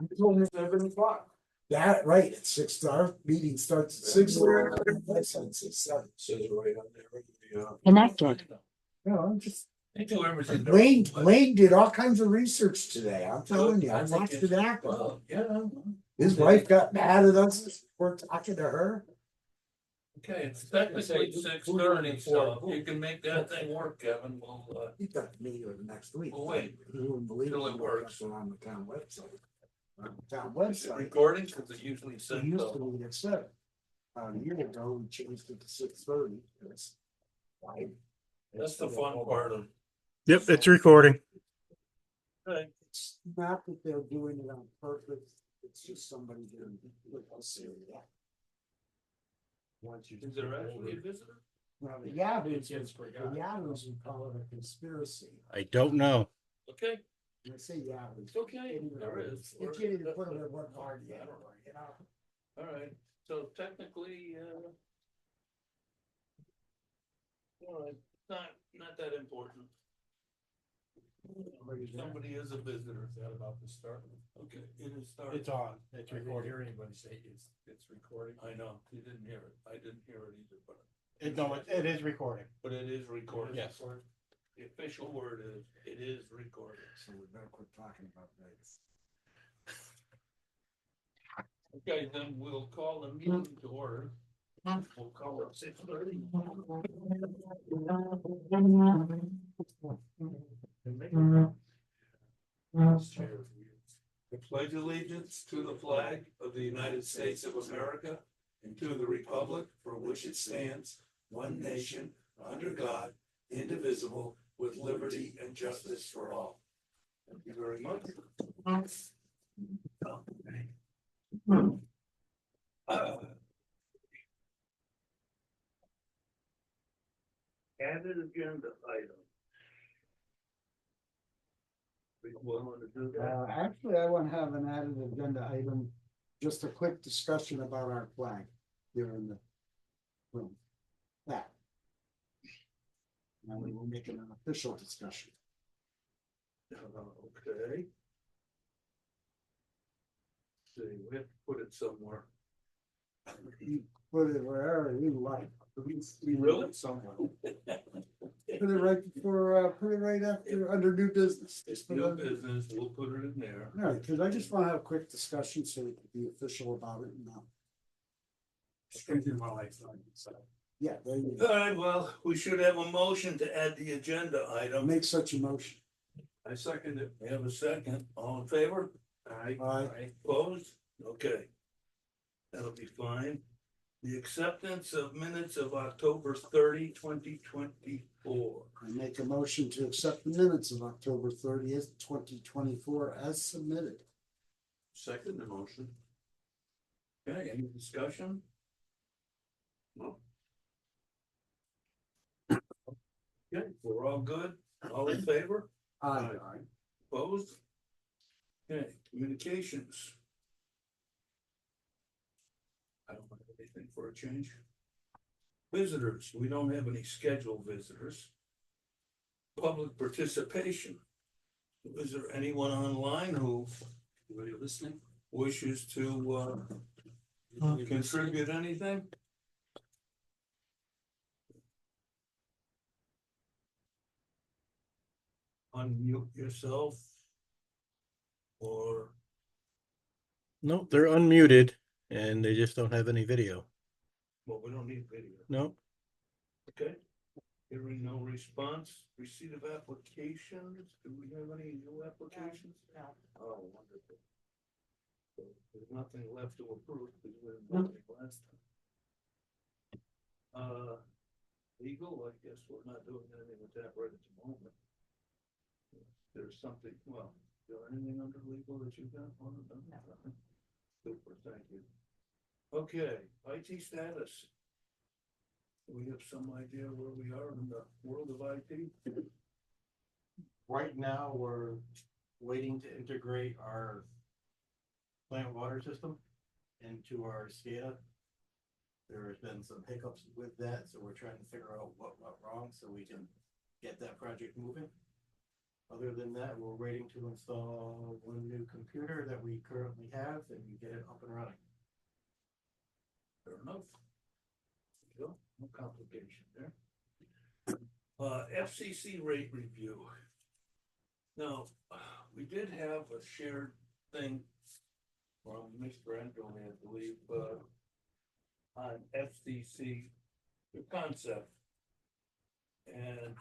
You told me 7 o'clock. That, right, at 6, our meeting starts at 6. That's at 6:07. Says it right on there. Yeah. Connected. No, I'm just, They do everything. Wayne did all kinds of research today, I'm telling you, I watched it happen. Well, yeah. His wife got mad at us, we're talking to her. Okay, it's technically 6:30, so you can make that thing work, Kevin. We'll, He got the meeting next week. We'll wait. You wouldn't believe Till it works. On the town website. On the town is it website. recording? Cause it usually It says. used to be at 7. A year ago, we changed it to 6:30. That's the fun part of. Yep, it's recording. Okay. It's not that they're doing it on purpose, it's just somebody doing it. Once you. Is there actually a visitor? Well, the Yahoos, we call it a conspiracy. I don't know. Okay, When I say Yahoos. it's okay. There is. You can't even put them in one party, you know? All right, so technically, all right, not that important. Somebody is a visitor. Is that about to start? Okay, it is starting. It's on, it's I didn't recording. hear Anybody say it's recording? I know, you didn't hear it. I didn't hear it either, but. It is recording. But it is recorded. Yes. The official word is, it is recorded. So we better quit talking about rates. Okay, then we'll call the meeting to order. We'll call it 6:30. I pledge allegiance to the flag of the United States of America and to the republic for which it stands, one nation, under God, indivisible, with liberty and justice for all. Thank you very much. Added agenda item. We want to do that? Actually, I want to have an added agenda item, just a quick discussion about our flag here in the room. That. Now we will make it an official discussion. Okay. See, we have to put it somewhere. You put it wherever you like. We really? Somewhere. Put it right before, put it right after, under new business. It's new business, we'll put it in there. All right, because I just want to have a quick discussion so we can be official about it now. Strengthen my life. So. Yeah, there you All go. right, well, we should have a motion to add the agenda item. Make such a motion. I second it. We have a second. All in favor? Aye. Opposed? Okay. That'll be fine. The acceptance of minutes of October 30, 2024. I make a motion to accept the minutes of October 30th, 2024 as submitted. Second the motion. Okay, any discussion? No. Okay, we're all good. All in favor? Aye. Opposed? Okay, communications. I don't have anything for a change. Visitors, we don't have any scheduled visitors. Public participation. Is there anyone online who, anybody listening, wishes to contribute anything? Unmute yourself. Or, No, they're unmuted and they just don't have any video. well, we don't need video. No. Okay. Hearing no response, receipt of applications, do we have any new applications? No. Oh, wonderful. So there's nothing left to approve because we didn't vote it last time. Legal, I guess we're not doing anything with that right at the moment. There's something, well, is there anything under legal that you got on it? No. Super, thank you. Okay, IT status. We have some idea where we are in the world of IT. Right now, we're waiting to integrate our plant water system into our SCADA. There has been some hiccups with that, so we're trying to figure out what went wrong so we can get that project moving. Other than that, we're waiting to install one new computer that we currently have and get it up and running. Fair enough. There you go. No complication there. FCC rate review. Now, we did have a shared thing from Mr. Anthony, I believe, on FCC, the concept. And,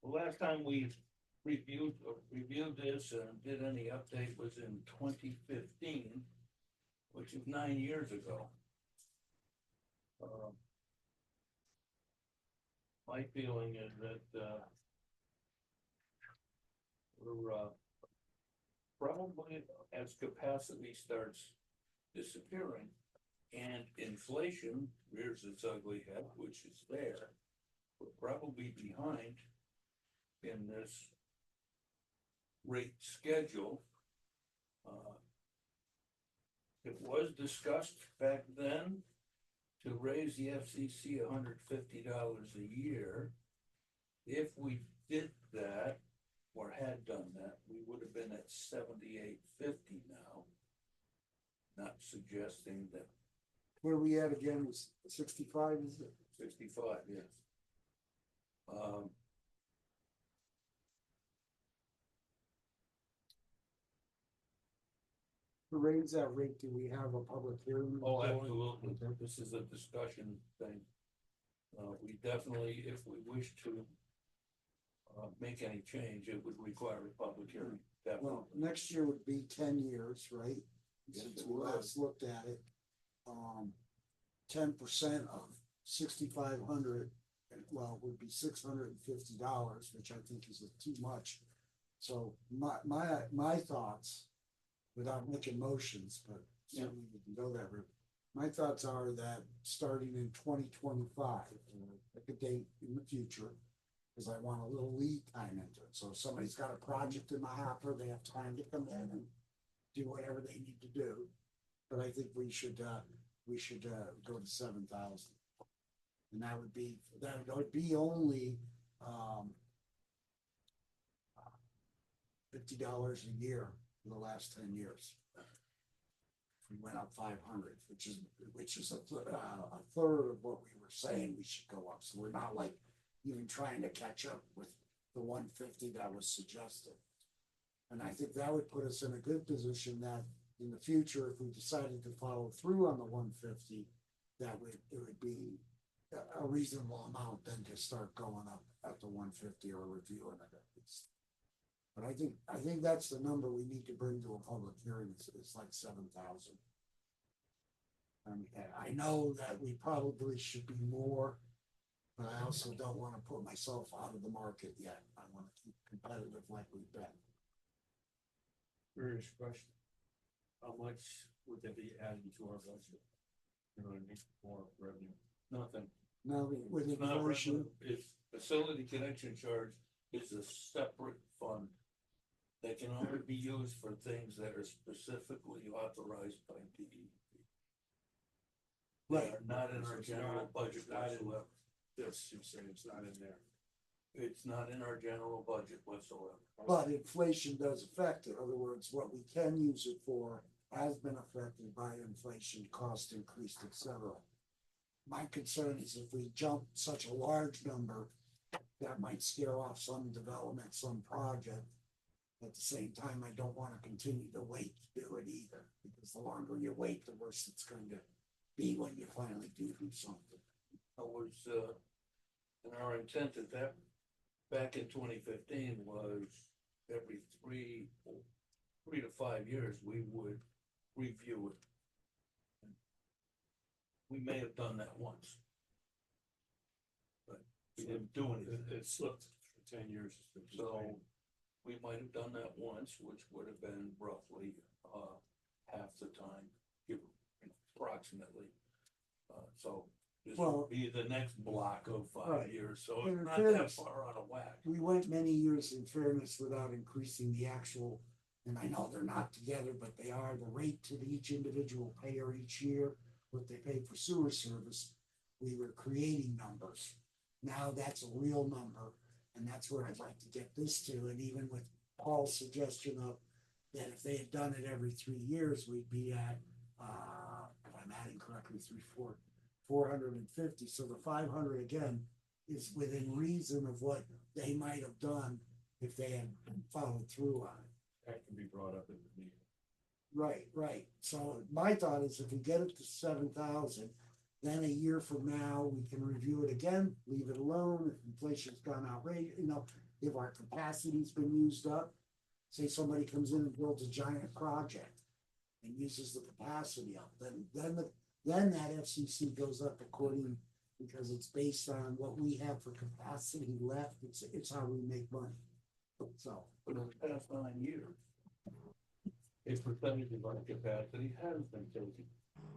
the last time we reviewed this and did any update was in 2015, which is 9 years ago. My feeling is that we're probably, as capacity starts disappearing and inflation rears its ugly head, which is there, we're probably behind in this rate schedule. It was discussed back then to raise the FCC $150 a year. If we did that, or had done that, we would have been at $78.50 now. Not suggesting that Where we at again was 65, is it? 65, yes. To raise that rate, do we have a public hearing? Oh, going? absolutely. Okay. This is a discussion thing. We definitely, if we wish to make any change, it would require a public hearing. Well, next year would be 10 years, right? Yes, Since it we would. last looked at it. 10% of 6,500, well, would be $650, which I think is too much. So my thoughts, without making motions, but certainly we can go that route. My thoughts are that starting in 2025, pick a date in the future, because I want a little lead time into it. So if somebody's got a project in the hopper, they have time to come in and do whatever they need to do. But I think we should go to 7,000, and that would be only $50 a year for the last 10 years. We went up 500, which is a third of what we were saying we should go up. So we're not like even trying to catch up with the 150 that was suggested. And I think that would put us in a good position that in the future, if we decided to follow through on the 150, it would be a reasonable amount then to start going up at the 150 or reviewing it at least. But I think that's the number we need to bring to a public hearing. It's like 7,000. I know that we probably should be more, but I also don't want to put myself out of the market yet. I want to keep competitive like we've been. Curious question. How much would that be adding to our budget? You know what I mean? More revenue. Nothing. Now with It's not inflation, revenue. It's facility connection charge is a separate fund that can only be used for things that are specifically authorized by DEP. They Right. are not in our It's general not- budget it's not in- whatsoever. Yes, you're saying it's not in there. It's not in our general budget whatsoever. but inflation does affect it. In other words, what we can use it for has been affected by inflation, cost increased, etc. My concern is if we jump such a large number, that might scare off some development, some project. At the same time, I don't want to continue to wait to do it either, because the longer you wait, the worse it's going to be when you finally do something. It was, and our intent at that, back in 2015 was every three to 5 years, we would review it. We may have done that once. But we didn't do anything. It slipped for 10 years. So we might have done that once, which would have been roughly half the time, approximately. So this Well, would be the next block of 5 right. years, so In it's not fairness- that far out of whack. We went many years in fairness without increasing the actual, and I know they're not together, but they are the rate to each individual payer each year, what they pay for sewer service. We were creating numbers. Now that's a real number. And that's where I'd like to get this to, and even with Paul's suggestion of that if they had done it every 3 years, we'd be at, if I'm adding correctly, 450. So the 500 again is within reason of what they might have done if they had followed through on it. That can be brought up in the meeting. Right, right. So my thought is if we get it to 7,000, then a year from now, we can review it again, leave it alone. If inflation's gone outrageous, if our capacity's been used up, say somebody comes in and builds a giant project and uses the capacity up, then that FCC goes up according, because it's based on what we have for capacity left. It's how we make money. So. For the past 9 years, a percentage of our capacity has been taken.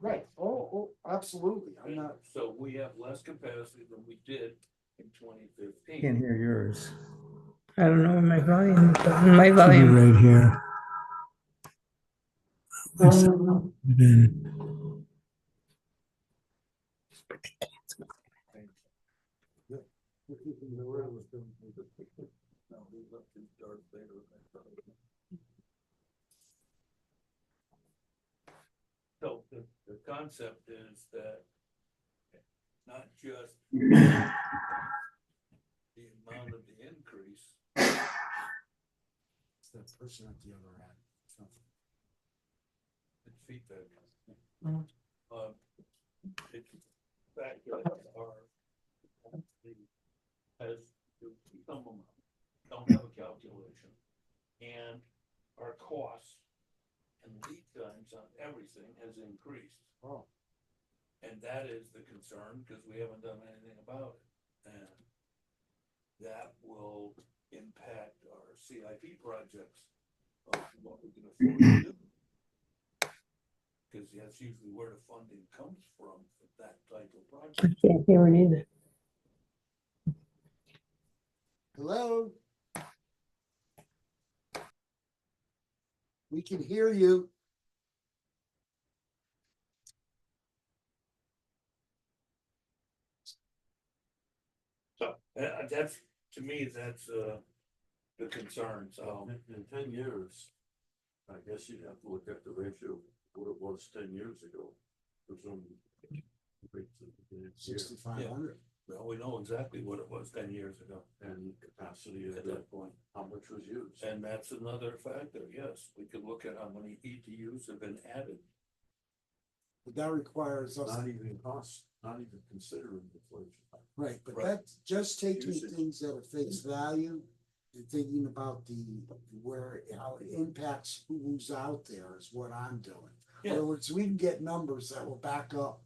Right. Oh, absolutely. I'm not. So we have less capacity than we did in 2015. Can't hear yours. I don't know my volume. My Should be volume. right here. Then So the concept is that not just the amount of the increase, It's the person at the other end. it's feedback. Mhm. It's the fact that our has some amount, don't have a calculation, and our costs and lead times on everything has increased. Oh, And that is the concern, because we haven't done anything about it. And that will impact our CIP projects, of what we can afford to do. Because that's usually where the funding comes from for that type of I project. can't hear it either. hello? We can hear you. So, that's, to me, that's, the concern, so. In 10 years, I guess you'd have to look at the ratio, of what it was 10 years ago. Presumably. rates of the year 6,500. Well, we know exactly what it was 10 years ago And capacity at at that point. how much was used. And that's another factor, yes. We could look at how many ETUs have been added. But that requires us, Not even cost, not even considering inflation. right, but Right. that's just taking Usage. things at a face value and thinking about how it impacts who's out there is what I'm doing. In other words, we can get numbers that will back up,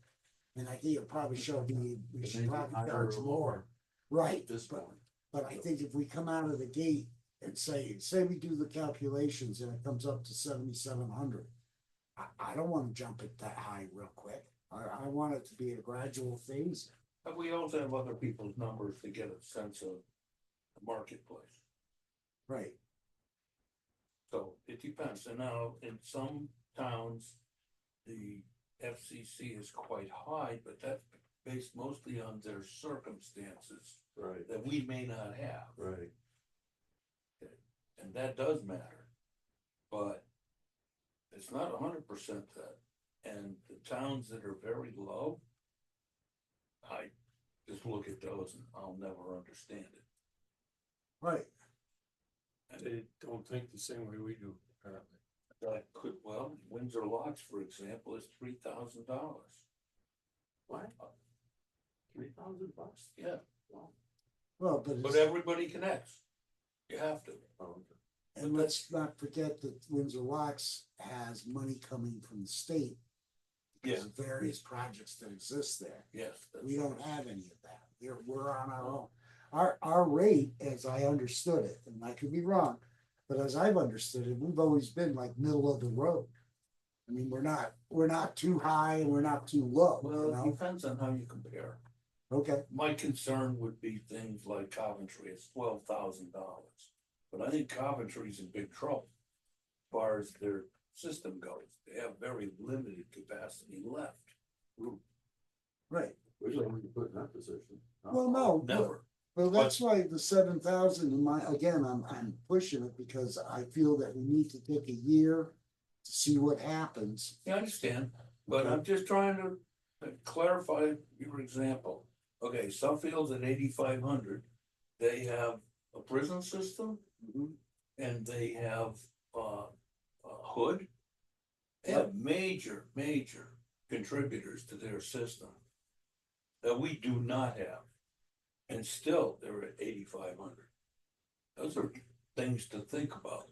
and I think it probably should be, we It may should be probably higher charge or more. lower Right, At this but, point. but I think if we come out of the gate and say we do the calculations and it comes up to 7,700. I don't wanna jump it that high real quick. I want it to be a gradual phase. But we also have other people's numbers to get a sense of the marketplace. Right, So it depends. And now in some towns, the FCC is quite high, but that's based mostly on their circumstances Right, that we may not have. right. And that does matter. But it's not 100% that. And the towns that are very low, I just look at those and I'll never understand it. right. And They don't think the same way we do, apparently. that could, well, Windsor Locks, for example, is $3,000. What? $3,000? Yeah, Well, but but it's, everybody connects. You have to. Oh, okay. and let's not forget that Windsor Locks has money coming from the state. Because of various projects that exist there. Yes. that's We don't right. have any of that. We're on our own. Our rate, as I understood it, and I could be wrong, but as I've understood it, we've always been like middle of the road. I mean, we're not too high and we're not too low, Well, you it know? depends on how you compare. Okay, My concern would be things like Coventry, it's $12,000. But I think Coventry's in big trouble as far as their system goes. They have very limited capacity left. right. We don't want to put in that position. Well, no, Never. Well, that's why the 7,000 in my, again, I'm pushing it because I feel that we need to take a year to see what happens. Yeah, I understand, but I'm just trying to clarify your example. Okay, Suffield's at 8,500. They have a prison system and they have a hood. They have major contributors to their system that we do not have. And still, they're at 8,500. Those are things to think about.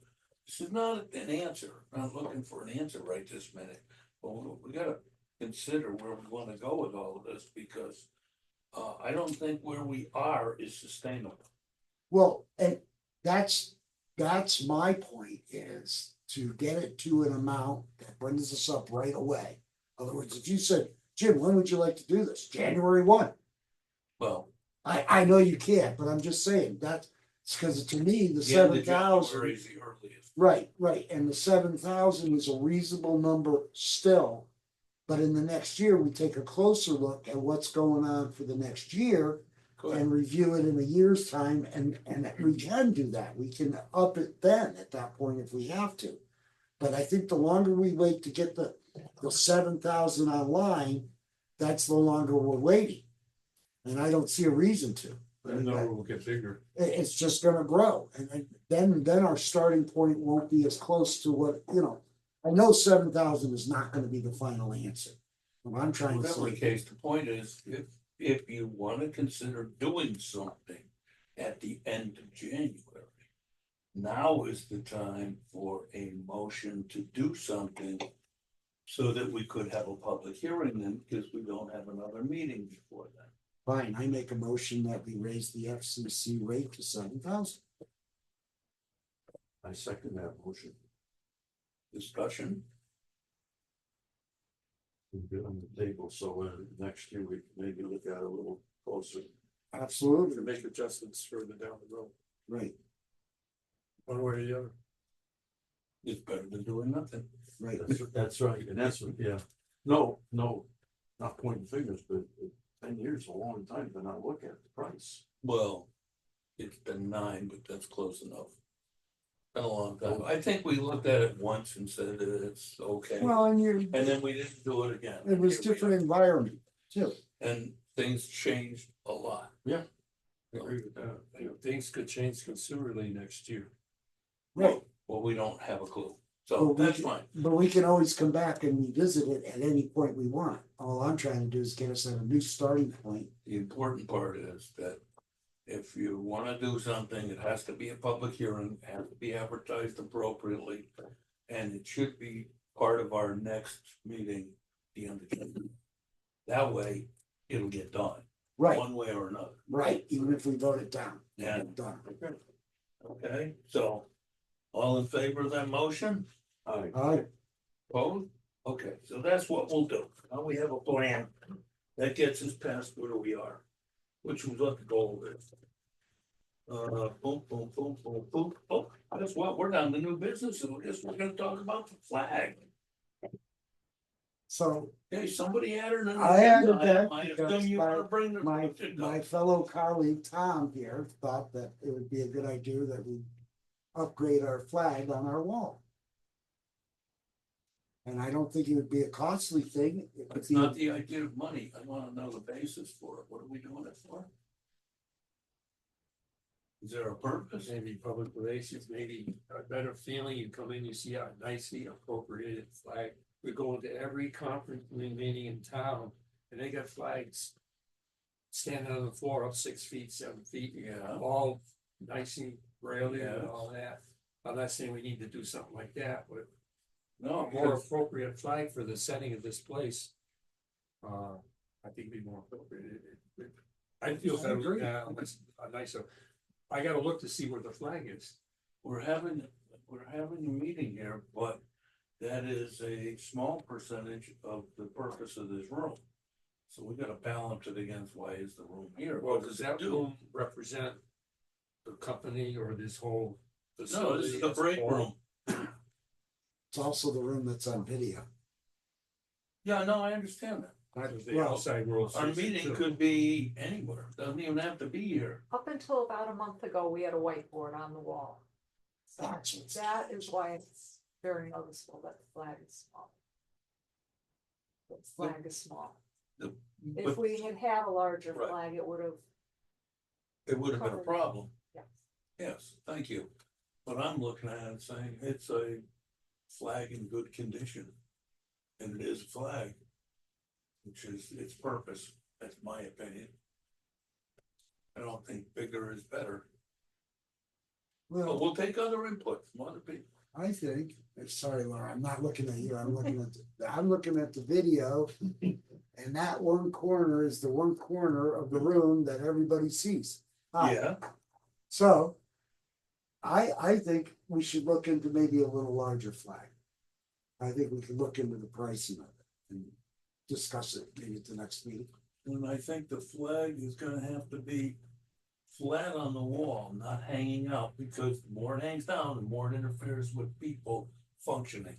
This is not an answer. I'm not looking for an answer right this minute. But we gotta consider where we wanna go with all of this because I don't think where we are is sustainable. Well, and that's my point is to get it to an amount that brings us up right away. In other words, if you said, Jim, when would you like to do this? January 1. Well, I know you can't, but I'm just saying that's because to me, the the end of 7,000. January is the earliest. Right, and the 7,000 is a reasonable number still. But in the next year, we take a closer look at what's going on for the next year and review it in a year's time, and we can do that. We can up it then at that point if we have to. But I think the longer we wait to get the 7,000 online, that's the longer we're waiting. And I don't see a reason to. That number will get bigger. It's just gonna grow, and then our starting point won't be as close to what, I know 7,000 is not gonna be the final answer. What I'm trying to Whatever the say, case, the point is, if you wanna consider doing something at the end of January, now is the time for a motion to do something so that we could have a public hearing then, because we don't have another meeting before then. fine, I make a motion that we raise the FCC rate to 7,000. I second that motion. Discussion, We'll get on the table, so next year we can maybe look at it a little closer. Absolutely, Make adjustments further down the road, right, one way or the other. it's better than doing nothing. right. That's right, and that's what, yeah, no, not pointing fingers, but 10 years is a long time to not look at the price. Well, it's been 9, but that's close enough. Been a long time. I think we looked at it once and said that it's okay, Well, and and then we didn't do it again. it was Here we different are. environment too. And things changed a lot. I agree with that. Things could change considerably next year. Right. Well, we don't have a clue, so Well, we that's can- fine. But we can always come back and revisit it at any point we want. All I'm trying to do is get us at a new starting point. The important part is that if you wanna do something, it has to be a public hearing, it has to be advertised appropriately. And it should be part of our next meeting, the end of January. That way, it'll get done, Right, one way or another. right, even if we vote it down. Yeah. Done. Okay, so, all in favor of that motion? Aye. All right, Opposed? Okay, so that's what we'll do. Now we have a plan that gets us past where we are, which was what the goal is. Boom, boom, boom, boom, boom. Oh, guess what? We're down to new business, and we're gonna talk about the flag. so Okay, somebody added an I added agenda that item. I because assume you wanna bring the my subject up. fellow colleague Tom here thought that it would be a good idea that we upgrade our flag on our wall. And I don't think it would be a costly thing. It would It's be- not the idea of money. I wanna know the basis for it. What are we doing it for? Is there a purpose? Maybe public relations, maybe a better feeling, you come in, you see a nicely appropriated flag. We go into every conference meeting in town, and they got flags standing on the floor up 6 feet, 7 feet, Yeah. all nicely braided Yeah. and all that. I'm not saying we need to do something like that, but No, a more appropriate flag for the setting of this place. I think it'd be more appropriate. I feel I agree. that, a nicer, I gotta look to see where the flag is. we're having a meeting here, but that is a small percentage of the purpose of this room. So we gotta balance it against why is the room here? Well, What does it that do? room represent the company or this whole No, this facility? is the as a break whole? room. It's also the room that's on video. Yeah, no, I understand that. Because the Well, outside world. Our sees it meeting too. could be anywhere, doesn't even have to be here. Up until about a month ago, we had a whiteboard on the wall. So That's what's- that is why it's very noticeable that the flag is small. The flag is small. The- If but we had had a larger Right. flag, it would have, It would have been a covered. problem. yes. Yes, thank you. But I'm looking at it saying it's a flag in good condition. And it is a flag. Which is its purpose, that's my opinion. I don't think bigger is better, but Well, we'll take other input from other people. I think, sorry, Laura, I'm not looking at you, I'm looking at, I'm looking at the video. And that one corner is the one corner of the room that everybody sees. Hi. Yeah, So. I think we should look into maybe a little larger flag. I think we could look into the pricing of it and discuss it maybe at the next meeting. and I think the flag is gonna have to be flat on the wall, not hanging out, because the more it hangs down, the more it interferes with people functioning.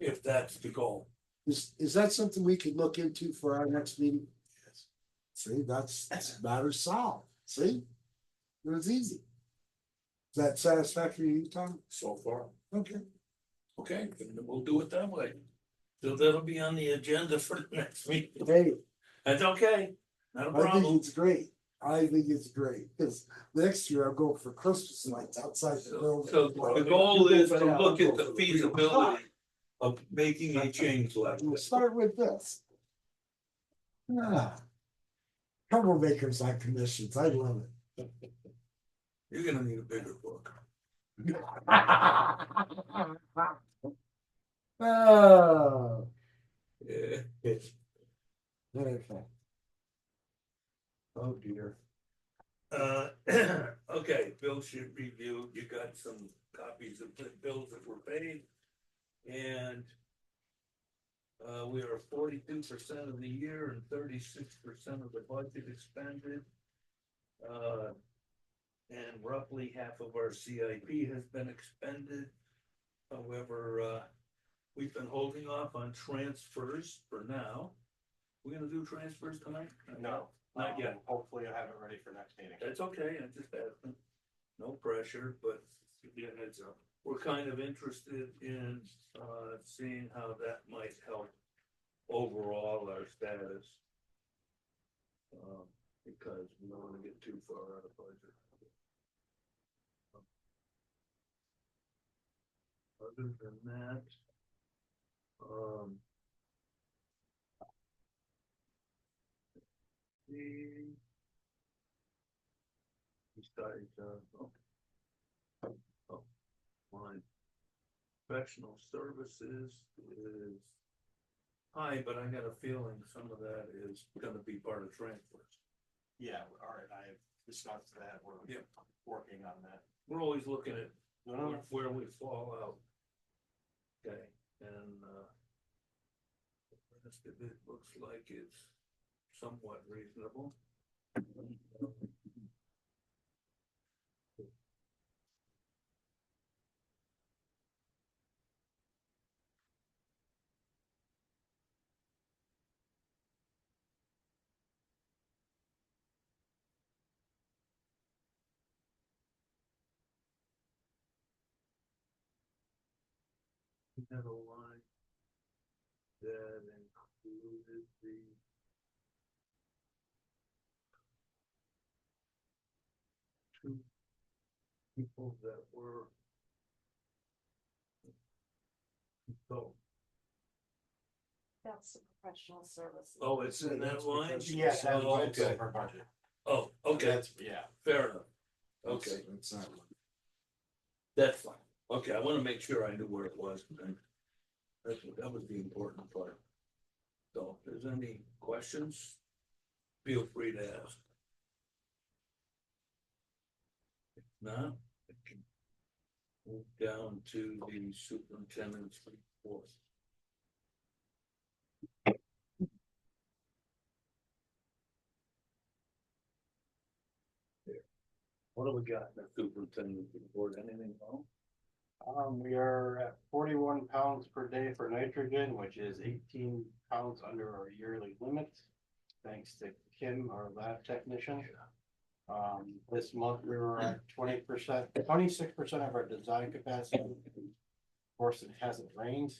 If that's the goal. Is that something we could look into for our next meeting? Yes. See, that's matter solved, see? It was easy. Is that satisfactory to you, Tom? So far. Okay. Okay, then we'll do it that way. So that'll be on the agenda for the next meeting. Hey, That's okay, not a I think problem. it's great. I think it's great, because next year I'll go for Christmas lights outside the building. So the goal is to look at the feasibility of making a change like We'll this. start with this. Troublemakers on commissions, I love it. You're gonna need a bigger book. Oh, Yeah. okay. Oh, dear. Okay, bill sheet review, you got some copies of the bills that were paid. And we are 42% of the year and 36% of the budget expended. And roughly half of our CIP has been expended. However, we've been holding off on transfers for now. We're gonna do transfers tonight? No, Not yet. Hopefully I have it ready for next meeting. That's okay, I just asked. No pressure, but yeah, heads up. We're kind of interested in seeing how that might help overall our status. Because we don't wanna get too far out of budget. Other than that, besides, line. Professional services is high, but I got a feeling some of that is gonna be part of transfers. Yeah, all right, I have discussed that, we're Yep. working on that. We're always looking at No, where we fall out. Okay, and the rest of it looks like it's somewhat reasonable. We had a line that included the two people that were. So, That's the professional services. oh, it's in that line? Yeah, that's Oh, why it's okay. over budget. Oh, okay, That's, yeah. fair enough. Okay, That's that one. that's fine. Okay, I wanna make sure I knew where it was. Then. That was the important part. So, if there's any questions, feel free to ask. If not, I can move down to the superintendent's report. What do we got in the superintendent's report? Anything wrong? We are at 41 pounds per day for nitrogen, which is 18 pounds under our yearly limit. Thanks to Kim, our lab technician. This month we were at 20%, 26% of our design capacity. Of course, it hasn't rained.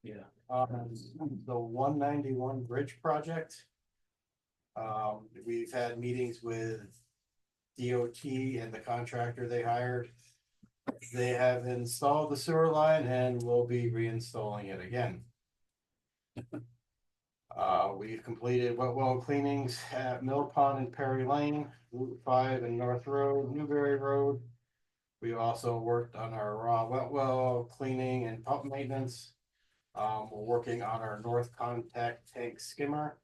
Yeah. The 191 bridge project. We've had meetings with DOT and the contractor they hired. They have installed the sewer line and will be reinstalling it again. We've completed wet well cleanings at Mill Pond and Perry Lane, Route 5 and North Road, Newberry Road. We also worked on our raw wet well cleaning and pump maintenance. We're working on our north contact tank skimmer.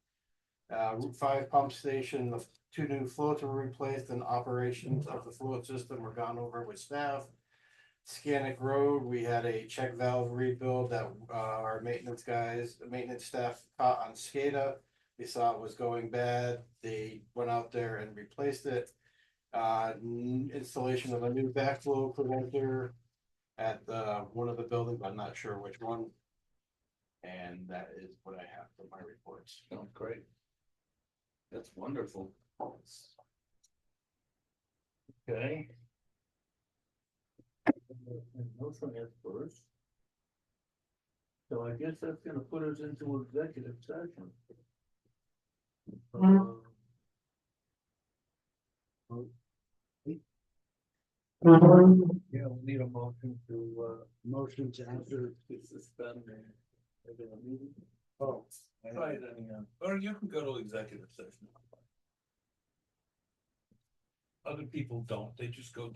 Route 5 pump station, the 2 new floats were replaced and operations of the float system were gone over with staff. Scannick Road, we had a check valve rebuild that our maintenance guys, the maintenance staff caught on SCADA. They saw it was going bad. They went out there and replaced it. Installation of a new backflow preventer at one of the buildings, I'm not sure which one. And that is what I have for my reports. Sounds great. That's wonderful. Okay. Motion is first. So I guess that's gonna put us into executive session. Yeah, we need a motion to Motion to enter. suspend the regular meeting. Oh. Right, or you can go to executive session. Other people don't, they just go.